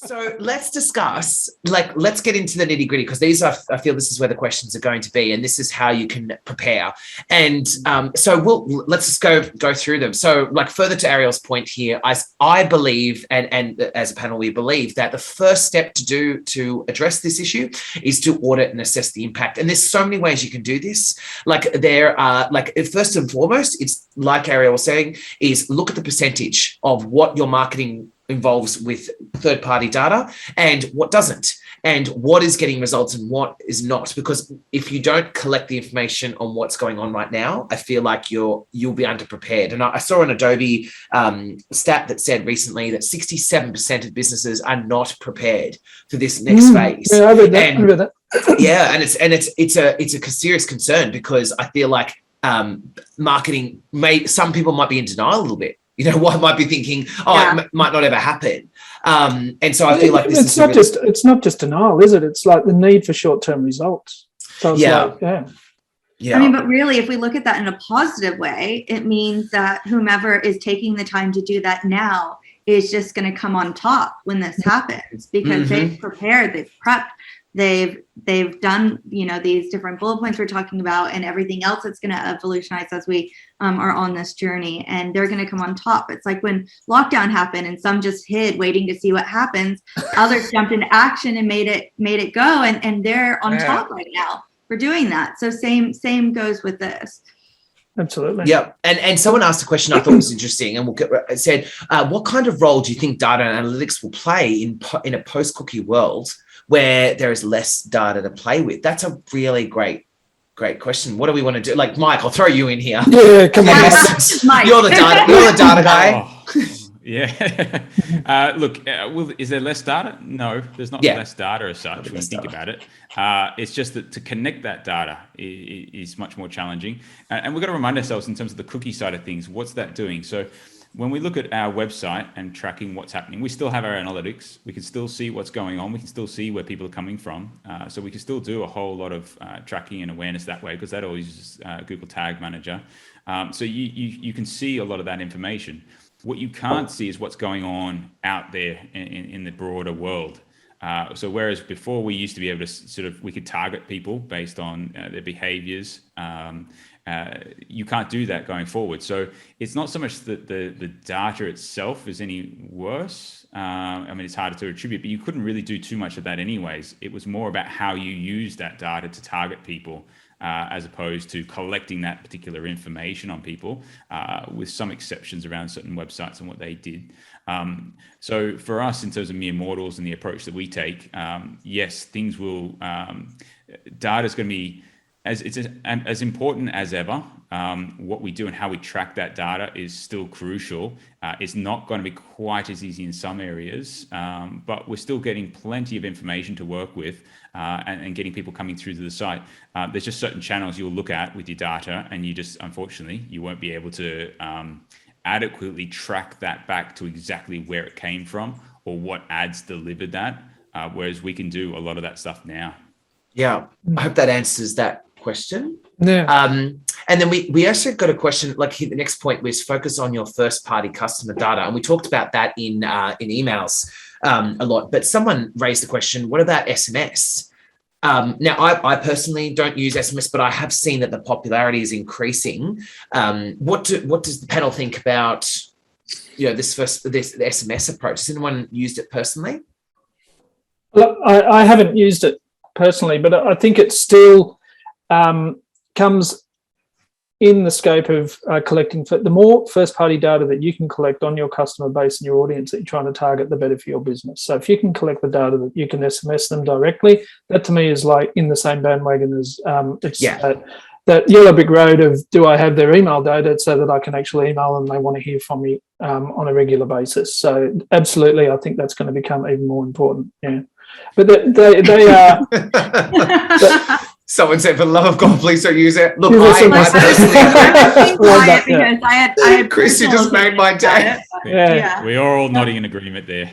So let's discuss, let's get into the nitty gritty, because I feel this is where the questions are going to be, and this is how you can prepare. And so let's just go through them. So further to Ariel's point here, I believe, and as a panel, we believe that the first step to address this issue is to audit and assess the impact. And there's so many ways you can do this. First and foremost, it's like Ariel was saying, is look at the percentage of what your marketing involves with third-party data and what doesn't, and what is getting results and what is not. Because if you don't collect the information on what's going on right now, I feel like you'll be underprepared. And I saw an Adobe stat that said recently that 67% of businesses are not prepared for this next phase. Yeah, I read that. Yeah, and it's a serious concern, because I feel like marketing some people might be in denial a little bit. One might be thinking, it might not ever happen. And so I feel like it's not just denial, is it? It's like the need for short-term results. So it's I mean, but really, if we look at that in a positive way, it means that whomever is taking the time to do that now is just going to come on top when this happens, because they've prepared, they've prepped, they've done, these different bullet points we're talking about, and everything else that's going to evolutionize as we are on this journey, and they're going to come on top. It's like when lockdown happened and some just hid waiting to see what happens, others jumped into action and made it go, and they're on top right now for doing that. So same goes with this. Absolutely. Yeah. And someone asked a question I thought was interesting, and it said, what kind of role do you think data and analytics will play in a post-cookie world where there is less data to play with? That's a really great question. What do we want to do? Mike, I'll throw you in here. Yeah, come on. Mike. You're the data guy. Look, is there less data? No, there's not less data as such when you think about it. It's just that to connect that data is much more challenging. And we've got to remind ourselves in terms of the cookie side of things, what's that doing? So when we look at our website and tracking what's happening, we still have our analytics. We can still see what's going on. We can still see where people are coming from. So we can still do a whole lot of tracking and awareness that way, because that all uses Google Tag Manager. So you can see a lot of that information. What you can't see is what's going on out there in the broader world. So whereas before we used to be able to we could target people based on their behaviors, you can't do that going forward. So it's not so much that the data itself is any worse. I mean, it's harder to attribute, but you couldn't really do too much of that anyways. It was more about how you use that data to target people, as opposed to collecting that particular information on people, with some exceptions around certain websites and what they did. So for us, in terms of mere mortals and the approach that we take, yes, things will, data is going to be as important as ever. What we do and how we track that data is still crucial. It's not going to be quite as easy in some areas, but we're still getting plenty of information to work with, and getting people coming through to the site. There's just certain channels you'll look at with your data, and unfortunately, you won't be able to adequately track that back to exactly where it came from or what ads delivered that, whereas we can do a lot of that stuff now. Yeah, I hope that answers that question. Yeah. And then we also got a question, the next point was focus on your first party customer data. And we talked about that in emails a lot, but someone raised the question, what about SMS? Now, I personally don't use SMS, but I have seen that the popularity is increasing. What does the panel think about, this SMS approach? Has anyone used it personally? Well, I haven't used it personally, but I think it still comes in the scope of collecting. The more first-party data that you can collect on your customer base and your audience that you're trying to target, the better for your business. So if you can collect the data that you can SMS them directly, that to me is like in the same bandwagon as that yellow brick road of, do I have their email data so that I can actually email them, they want to hear from me on a regular basis. So absolutely, I think that's going to become even more important. Yeah. But they are... Someone said, for the love of God, please don't use it. Look, I had Chris, you just made my day. We are all nodding in agreement there.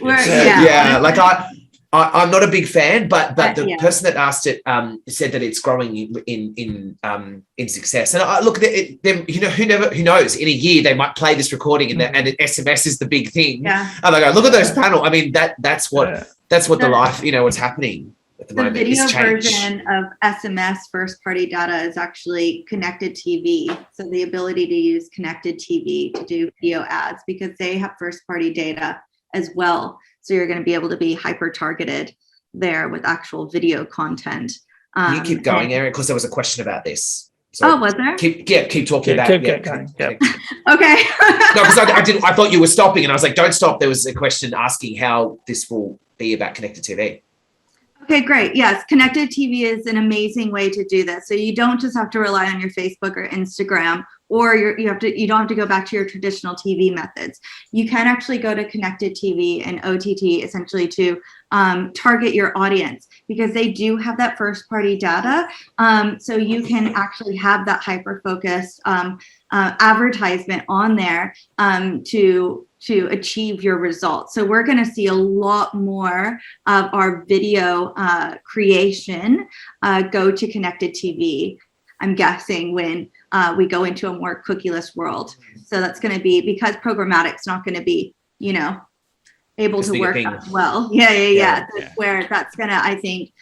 I'm not a big fan, but the person that asked it said that it's growing in success. And look, who knows? In a year, they might play this recording, and SMS is the big thing. Yeah. And they go, look at those panel. I mean, that's what the life, what's happening at the moment. The video version of SMS first-party data is actually connected TV. So the ability to use connected TV to do video ads, because they have first-party data as well. So you're going to be able to be hyper-targeted there with actual video content. You keep going, Erin, because there was a question about this. So was there? Keep talking about it. Keep going. Okay. No, because I thought you were stopping, and I was like, don't stop. There was a question asking how this will be about connected TV. Okay, great. Yes, connected TV is an amazing way to do this. So you don't just have to rely on your Facebook or Instagram, or you don't have to go back to your traditional TV methods. You can actually go to connected TV and OTT essentially to target your audience, because they do have that first party data. So you can actually have that hyper focused advertisement on there to achieve your results. So we're going to see a lot more of our video creation go to connected TV, I'm guessing, when we go into a more cookieless world. So that's going to be, because programmatic's not going to be, able to work as well. Yeah. That's where that's going to, I think,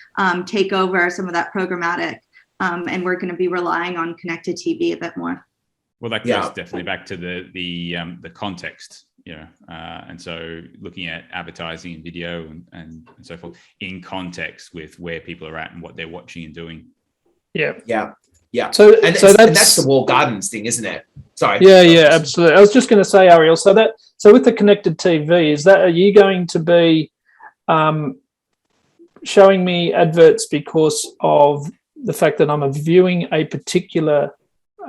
take over some of that programmatic, and we're going to be relying on connected TV a bit more. Well, that goes definitely back to the context, and so looking at advertising and video and so forth in context with where people are at and what they're watching and doing. Yeah. So that's the walled gardens thing, isn't it? Sorry. Yeah, absolutely. I was just going to say, Ariel. So with the connected TV, are you going to be showing me adverts because of the fact that I'm viewing a particular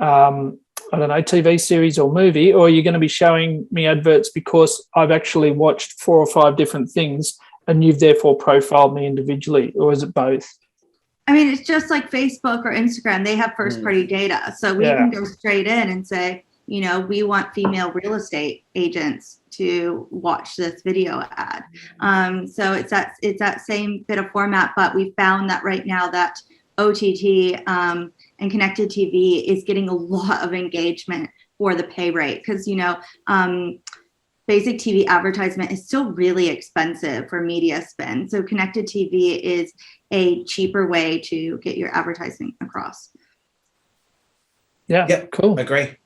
TV series or movie, or are you going to be showing me adverts because I've actually watched 4 or 5 different things and you've therefore profiled me individually, or is it both? I mean, it's just like Facebook or Instagram. They have first-party data. So we can go straight in and say, we want female real estate agents to watch this video ad. So it's that same bit of format, but we found that right now that OTT and connected TV is getting a lot of engagement for the pay rate, because basic TV advertisement is still really expensive for media spend. So connected TV is a cheaper way to get your advertising across. Yeah, cool. Agree.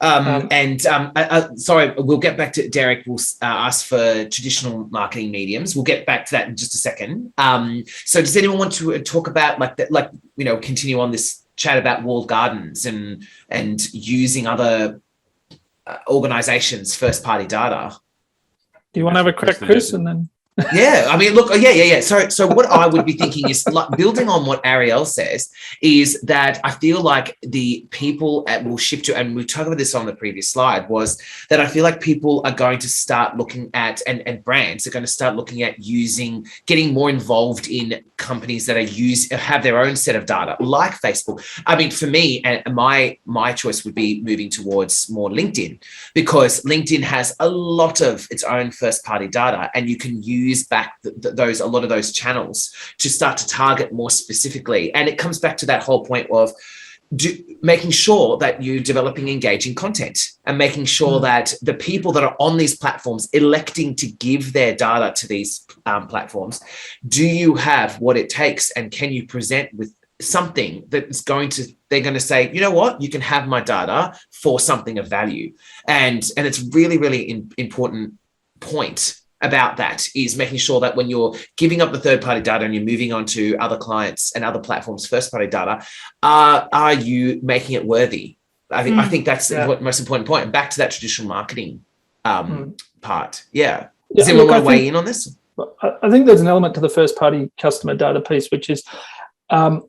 Sorry, we'll get back to Derek. We'll ask for traditional marketing mediums. We'll get back to that in just a second. So does anyone want to talk about continue on this chat about walled gardens and using other organizations' first party data? Do you want to have a crack, Chris, and then? Yeah, I mean, look, yeah. So what I would be thinking is, building on what Ariel says, is that I feel like the people will shift to, and we talked about this on the previous slide, was that I feel like people are going to start looking at, and brands are going to start looking at getting more involved in companies that have their own set of data, like Facebook. I mean, for me, my choice would be moving towards more LinkedIn, because LinkedIn has a lot of its own first party data, and you can use back a lot of those channels to start to target more specifically. And it comes back to that whole point of making sure that you're developing engaging content, and making sure that the people that are on these platforms electing to give their data to these platforms, do you have what it takes, and can you present with something that's they're going to say, you know what, you can have my data for something of value. And it's really, really important point about that, is making sure that when you're giving up the third-party data and you're moving on to other clients and other platforms' first-party data, are you making it worthy? I think that's the most important point. And back to that traditional marketing part. Yeah. Does anyone want to weigh in on this? I think there's an element to the first-party customer data piece, which is a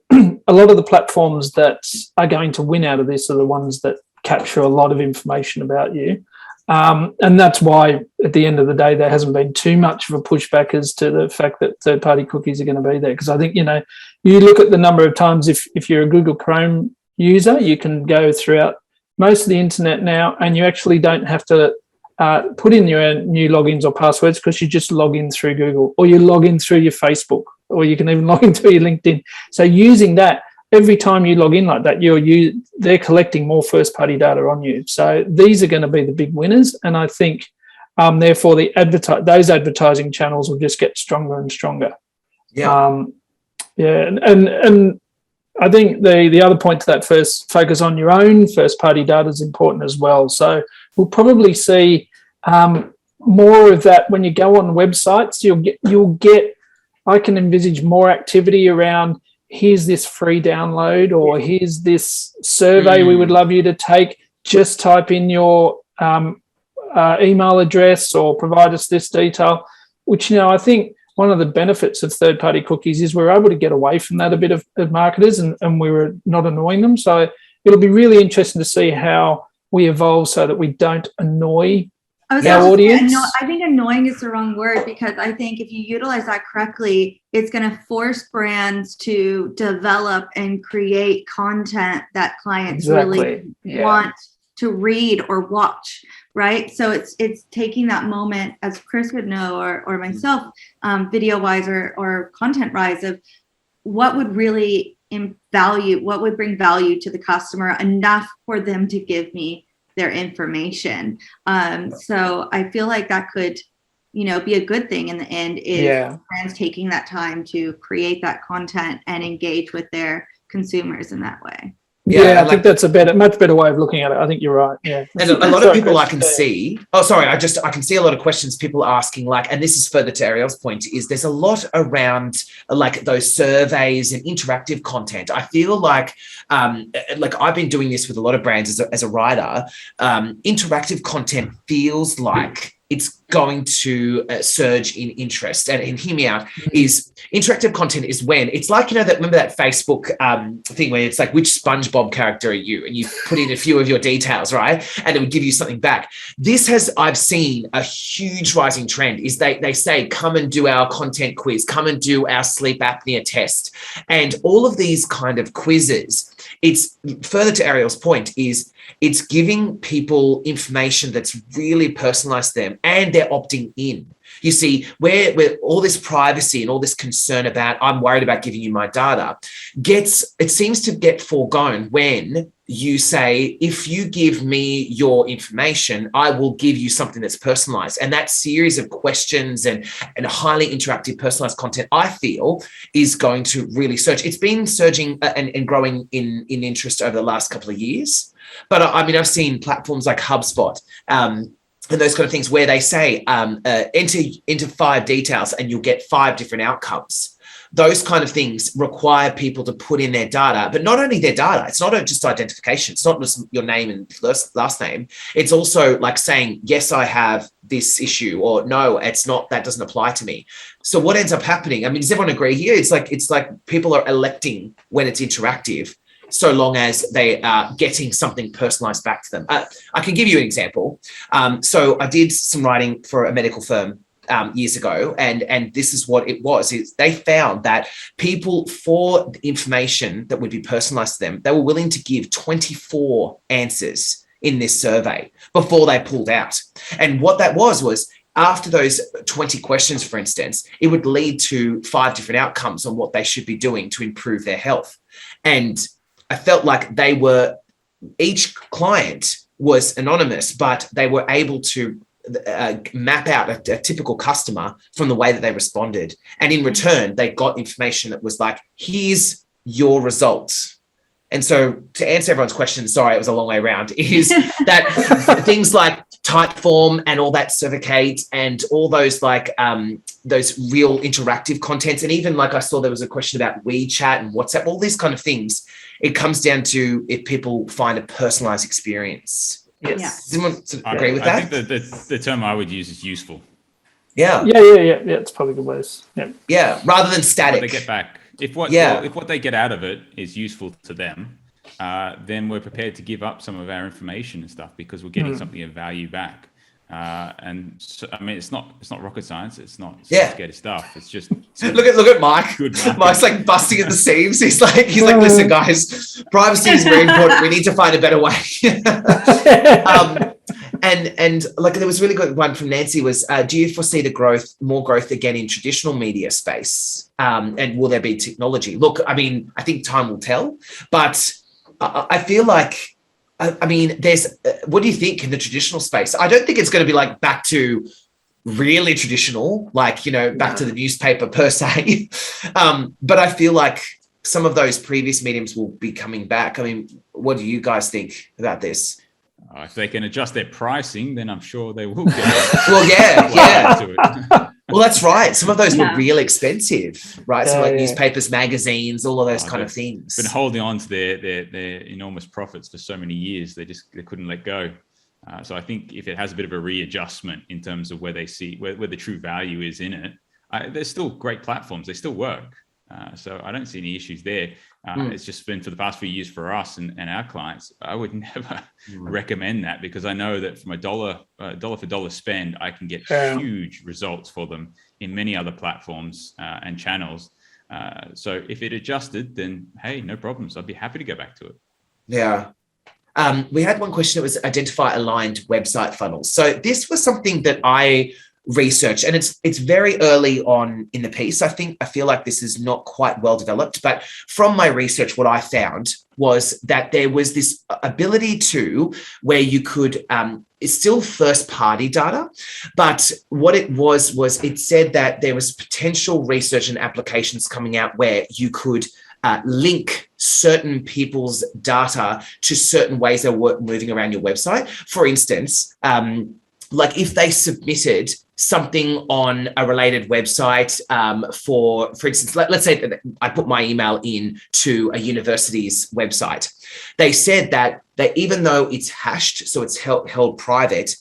lot of the platforms that are going to win out of this are the ones that capture a lot of information about you. And that's why, at the end of the day, there hasn't been too much of a pushback as to the fact that third-party cookies are going to be there. Because I think, you look at the number of times, if you're a Google Chrome user, you can go throughout most of the internet now, and you actually don't have to put in your new logins or passwords, because you just log in through Google, or you log in through your Facebook, or you can even log in through your LinkedIn. So using that, every time you log in like that, they're collecting more first-party data on you. So these are going to be the big winners, and I think therefore those advertising channels will just get stronger and stronger. Yeah. And I think the other point to that, first focus on your own first-party data is important as well. So we'll probably see more of that when you go on websites. You'll get. I can envisage more activity around, here's this free download, or here's this survey we would love you to take. Just type in your email address or provide us this detail, which, I think one of the benefits of third-party cookies is we're able to get away from that a bit of marketers, and we were not annoying them. So it'll be really interesting to see how we evolve so that we don't annoy our audience. I think annoying is the wrong word, because I think if you utilize that correctly, it's going to force brands to develop and create content that clients really want to read or watch, right? So it's taking that moment, as Chris would know, or myself, video-wise or content-wise, of what would really what would bring value to the customer enough for them to give me their information. So I feel like that could, be a good thing in the end, is brands taking that time to create that content and engage with their consumers in that way. I think that's a much better way of looking at it. I think you're right. Yeah. And a lot of people I can see. Oh, sorry. I can see a lot of questions people asking, and this is further to Ariel's point, is there's a lot around those surveys and interactive content. I feel like I've been doing this with a lot of brands as a writer. Interactive content feels like it's going to surge in interest. And hear me out, is interactive content is when it's like, remember that Facebook thing where it's like, which SpongeBob character are you? And you put in a few of your details, right? And it would give you something back. I've seen a huge rising trend, is they say, come and do our content quiz, come and do our sleep apnea test. And all of these kind of quizzes, it's further to Ariel's point, is it's giving people information that's really personalized to them, and they're opting in. You see, where all this privacy and all this concern about, I'm worried about giving you my data, it seems to get foregone when you say, if you give me your information, I will give you something that's personalized. And that series of questions and highly interactive personalized content, I feel, is going to really surge. It's been surging and growing in interest over the last couple of years. But I've seen platforms like HubSpot and those kind of things where they say, enter 5 details and you'll get 5 different outcomes. Those kind of things require people to put in their data, but not only their data. It's not just identification. It's not just your name and last name. It's also like saying, yes, I have this issue, or no, it's not, that doesn't apply to me. So what ends up happening? Does everyone agree here? It's like people are electing when it's interactive, so long as they are getting something personalized back to them. I can give you an example. So I did some writing for a medical firm years ago, and this is what it was. They found that people, for the information that would be personalized to them, they were willing to give 24 answers in this survey before they pulled out. And what that was after those 20 questions, for instance, it would lead to 5 different outcomes on what they should be doing to improve their health. And I felt like each client was anonymous, but they were able to map out a typical customer from the way that they responded. And in return, they got information that was like, here's your results. And so to answer everyone's question, sorry, it was a long way around, is that things like Typeform and all that Certicate and all those those real interactive contents. And even I saw there was a question about WeChat and WhatsApp, all these kind of things. It comes down to if people find a personalized experience. Yes. Yeah. Does anyone agree with that? I think the term I would use is useful. Yeah. Yeah. It's probably good ways. Yeah. Yeah. Rather than static. What they get back. If what they get out of it is useful to them, then we're prepared to give up some of our information and stuff because we're getting something of value back. And so, it's not rocket science. It's not sophisticated stuff. It's just look at Mike. Mike's busting at the seams. He's like, listen, guys, privacy is very important. We need to find a better way. And like there was a really good one from Nancy was, do you foresee more growth again in traditional media space? And will there be technology? Look, I mean, I think time will tell, but I feel like, I mean, what do you think in the traditional space? I don't think it's going to be like back to really traditional, like, back to the newspaper per se. But I feel like some of those previous mediums will be coming back. I mean, what do you guys think about this? If they can adjust their pricing, then I'm sure they will. Well, yeah. Well, that's right. Some of those were real expensive, right? So like newspapers, magazines, all of those kind of things. Been holding on to their enormous profits for so many years. They couldn't let go. So I think if it has a bit of a readjustment in terms of where they see where the true value is in it, there's still great platforms. They still work. So I don't see any issues there. It's just been for the past few years for us and our clients. I would never recommend that, because I know that from a dollar for dollar spend, I can get huge results for them in many other platforms and channels. So if it adjusted, then hey, no problems. I'd be happy to go back to it. Yeah. We had one question that was identify aligned website funnels. So this was something that I research, and it's very early on in the piece. I feel like this is not quite well developed, but from my research, what I found was that there was this ability to where you could it's still first party data, but what it was it said that there was potential research and applications coming out where you could link certain people's data to certain ways they're moving around your website. For instance, like if they submitted something on a related website for instance, let's say that I put my email in to a university's website. They said that even though it's hashed, so it's held private,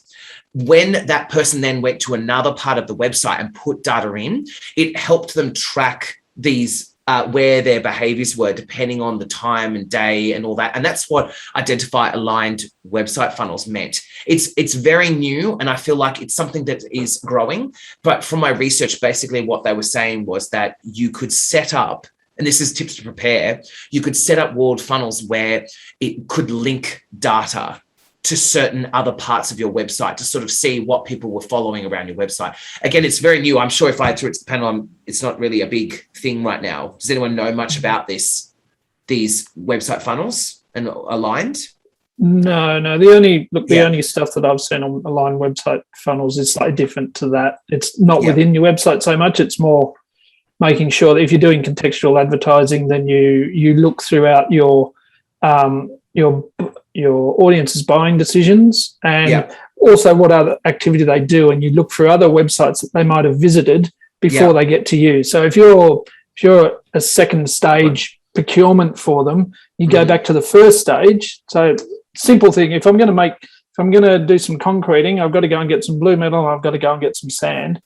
when that person then went to another part of the website and put data in, it helped them track these where their behaviors were depending on the time and day and all that. And that's what identify aligned website funnels meant. It's very new, and I feel like it's something that is growing. But from my research, basically what they were saying was that you could set up, and this is tips to prepare, you could set up walled funnels where it could link data to certain other parts of your website to sort of see what people were following around your website. Again, it's very new. I'm sure if I threw it to the panel, it's not really a big thing right now. Does anyone know much about these website funnels and aligned? No. The only stuff that I've seen on aligned website funnels is slightly different to that. It's not within your website so much. It's more making sure that if you're doing contextual advertising, then you look throughout your audience's buying decisions and also what other activity they do, and you look for other websites that they might have visited before they get to you. So if you're a second stage procurement for them, you go back to the first stage. So simple thing, if I'm going to do some concreting, I've got to go and get some blue metal, I've got to go and get some sand.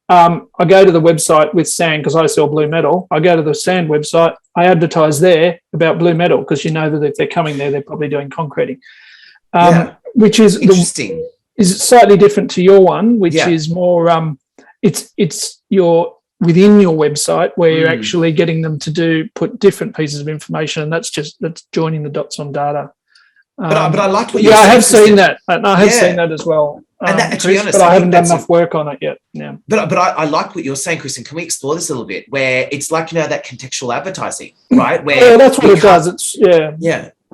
I go to the website with sand because I sell blue metal. I go to the sand website. I advertise there about blue metal because you know that if they're coming there, they're probably doing concreting, which is interesting. Is slightly different to your one, which is more. It's your within your website where you're actually getting them to put different pieces of information, and that's joining the dots on data. But I like what you're saying. I have seen that. I have seen that as well. And that, to be honest, but I haven't done enough work on it yet. Yeah. But I like what you're saying, Kristen. Can we explore this a little bit? Where it's like that contextual advertising, right? Where that's what it does. It's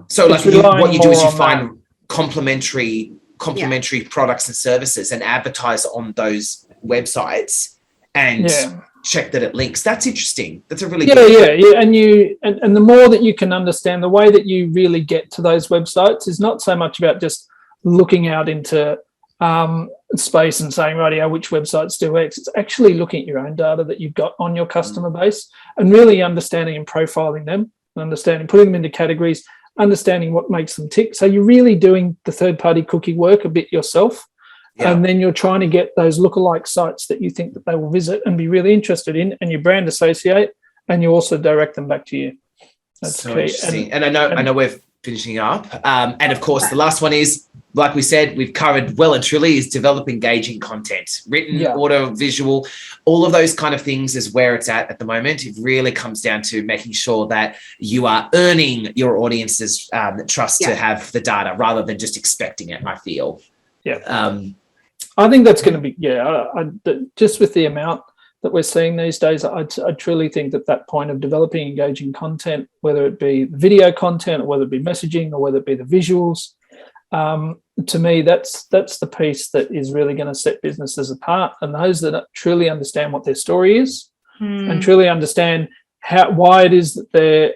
So like what you do is you find complementary products and services and advertise on those websites and check that it links. That's interesting. That's a really good And the more that you can understand, the way that you really get to those websites is not so much about just looking out into space and saying, rightio, which websites do X. It's actually looking at your own data that you've got on your customer base and really understanding and profiling them, putting them into categories, understanding what makes them tick. So you're really doing the third-party cookie work a bit yourself. And then you're trying to get those lookalike sites that you think that they will visit and be really interested in, and you brand associate, and you also direct them back to you. That's so key. Interesting. And I know we're finishing up. And of course, the last one is, like we said, we've covered well and truly, is develop engaging content, written, audio, visual, all of those kind of things is where it's at the moment. It really comes down to making sure that you are earning your audience's trust to have the data rather than just expecting it, I feel. I think that's going to be, just with the amount that we're seeing these days, I truly think that point of developing engaging content, whether it be video content or whether it be messaging or whether it be the visuals, to me, that's the piece that is really going to set businesses apart. And those that truly understand what their story is and truly understand why it is that their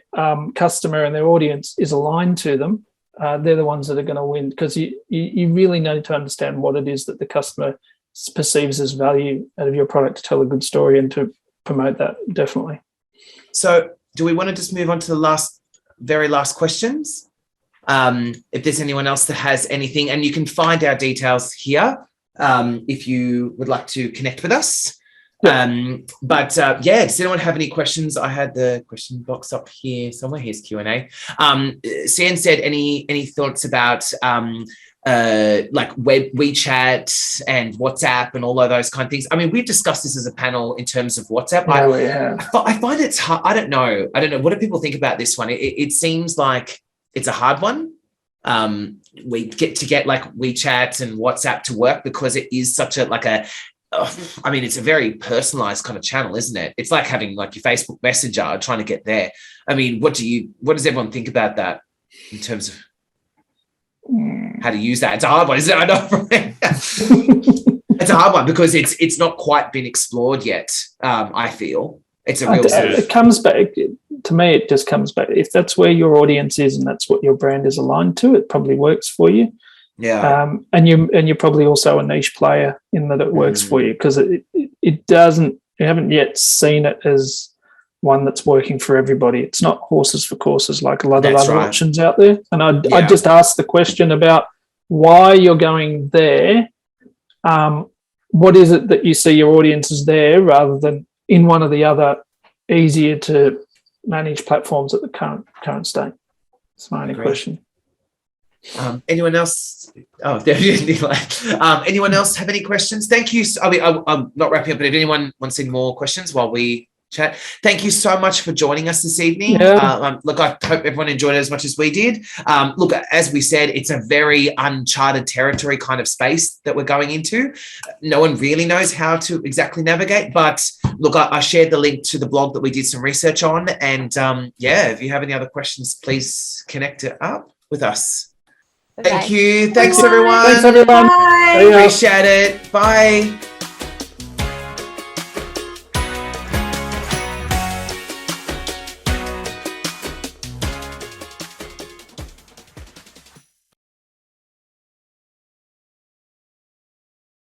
customer and their audience is aligned to them, they're the ones that are going to win, because you really need to understand what it is that the customer perceives as value out of your product to tell a good story and to promote that, definitely. So do we want to just move on to the very last questions? If there's anyone else that has anything, and you can find our details here if you would like to connect with us. Does anyone have any questions? I had the question box up here somewhere. Here's Q&A. Sian said, any thoughts about like WeChat and WhatsApp and all of those kind of things? I mean, we've discussed this as a panel in terms of WhatsApp. I find it's hard. I don't know. What do people think about this one? It seems like it's a hard one. We get like WeChat and WhatsApp to work because it is such it's a very personalized kind of channel, isn't it? It's like having like your Facebook Messenger, trying to get there. I mean, what does everyone think about that in terms of how to use that? It's a hard one, isn't it? I know. It's a hard one because it's not quite been explored yet. I feel it's a real. It comes back to me. It just comes back. If that's where your audience is and that's what your brand is aligned to, it probably works for you. Yeah. And you're probably also a niche player in that it works for you, because it doesn't. You haven't yet seen it as one that's working for everybody. It's not horses for courses like a lot of other options out there. And I just asked the question about why you're going there. What is it that you see your audience is there rather than in one of the other easier to manage platforms at the current state? That's my only question. Anyone else? Oh, anyone else have any questions? Thank you. I mean, I'm not wrapping up, but if anyone wants any more questions while we chat, thank you so much for joining us this evening. Look, I hope everyone enjoyed it as much as we did. Look, as we said, it's a very uncharted territory kind of space that we're going into. No one really knows how to exactly navigate, but look, I shared the link to the blog that we did some research on, and if you have any other questions, please connect it up with us. Thank you. Thanks, everyone. Thanks, everyone. Bye. Appreciate it. Bye.